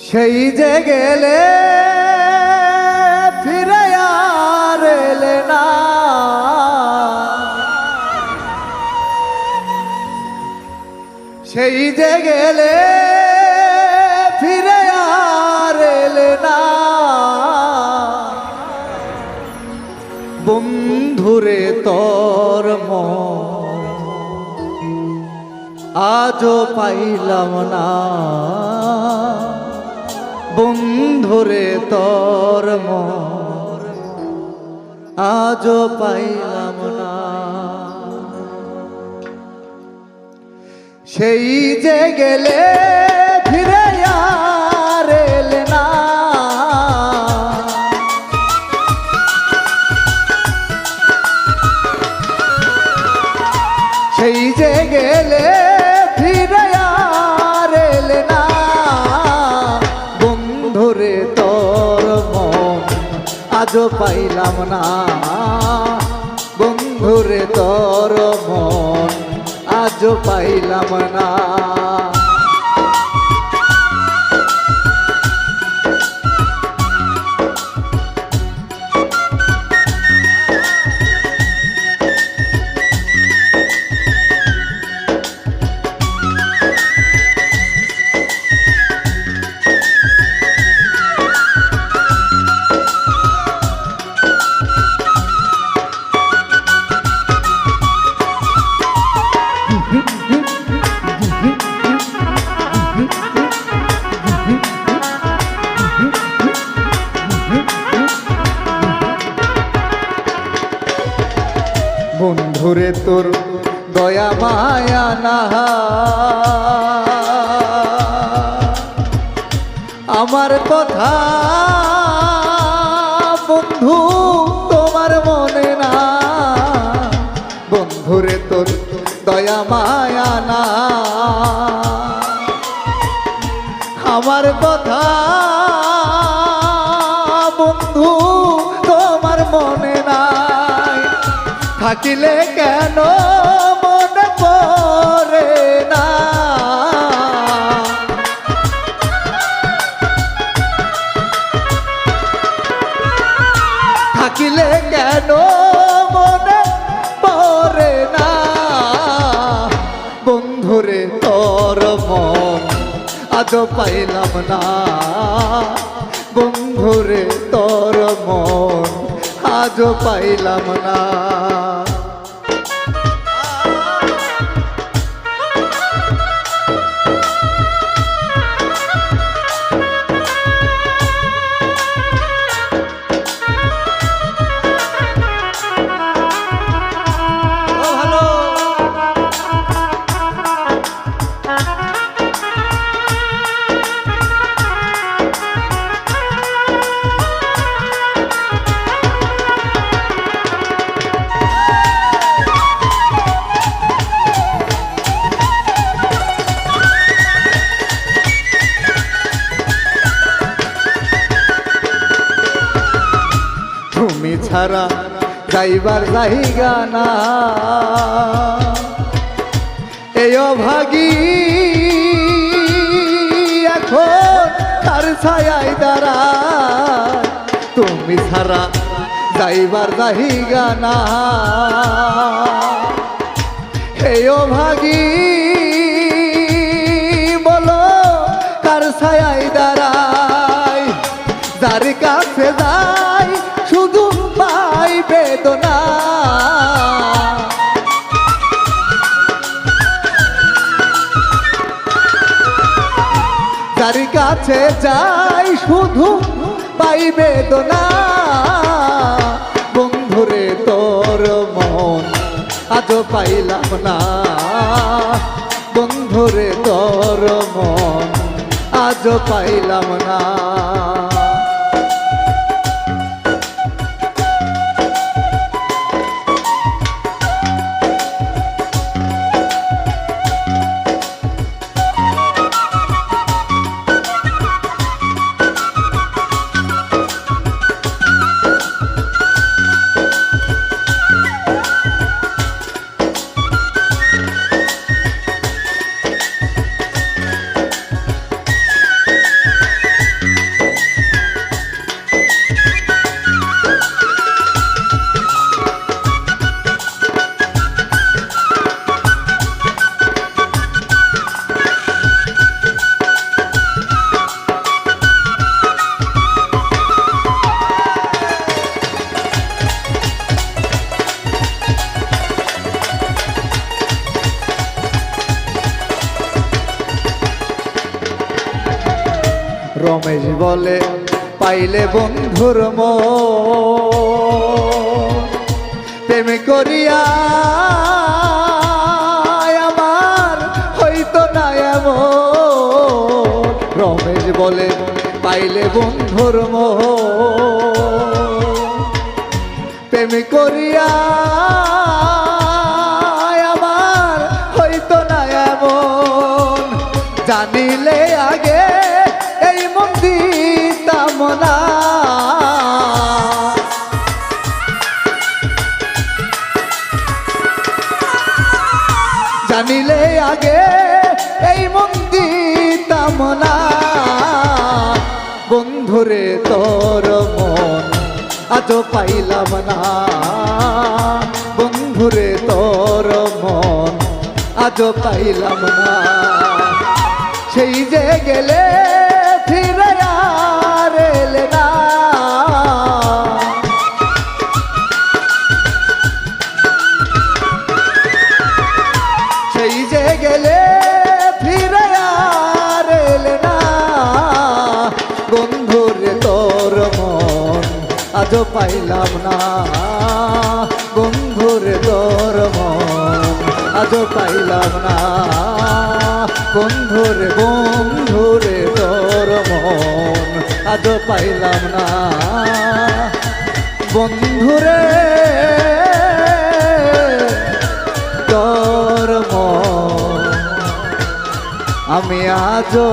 সেই যে গেলে ফিরে আর এলে না, সেই যে গেলে ফিরে আর এলে না। বন্ধুরে তোর মন আজও পাইলাম না, বন্ধুরে তোর মন আজও পাইলাম না। সেই যে গেলে ফিরে আর এলে না, সেই যে গেলে ফিরে আর এলে না। বন্ধুরে তোর মন আজও পাইলাম না, বন্ধুরে তোর মন আজও পাইলাম না। বন্ধুরে তোর দয়া মায়া না, আমার কথা বন্ধু তোমার মনে না। বন্ধুরে তোর দয়া মায়া না, আমার কথা বন্ধু তোমার মনে নাই। থাকিলে কেন মনে পড়ে না, থাকিলে কেন মনে পড়ে না। বন্ধুরে তোর মন আজও পাইলাম না, বন্ধুরে তোর মন আজও পাইলাম না। তুমি ছাড়া যাইবার জায়গা না, এই অভাগী এখন কার ছায়ায় দাঁড়ায়। তুমি ছাড়া যাইবার জায়গা না, এই অভাগী বলো কার ছায়ায় দাঁড়ায়। যার কাছে যাই শুধু পাই বেদনা, যার কাছে যাই শুধু পাই বেদনা। বন্ধুরে তোর মন আজও পাইলাম না, বন্ধুরে তোর মন আজও পাইলাম না। রমেশ বলে পাইলে বন্ধুর প্রেম করিয়া আমার হইতো না এমন। রমেশ বলে পাইলে বন্ধুর প্রেম করিয়া আমার হইতো না এমন। জানিলে আগে এই মন দিতাম না, জানিলে আগে এই মন দিতাম না। বন্ধুরে তোর মন আজও পাইলাম না, বন্ধুরে তোর মন আজও পাইলাম না। সেই যে গেলে ফিরে আর এলে না, সেই যে গেলে ফিরে আর এলে না। বন্ধুরে তোর মন আজও পাইলাম না, বন্ধুরে তোর মন আজও পাইলাম না। বন্ধুরে বন্ধুরে তোর মন আজও পাইলাম না, বন্ধুরে তোর মন আমি আজও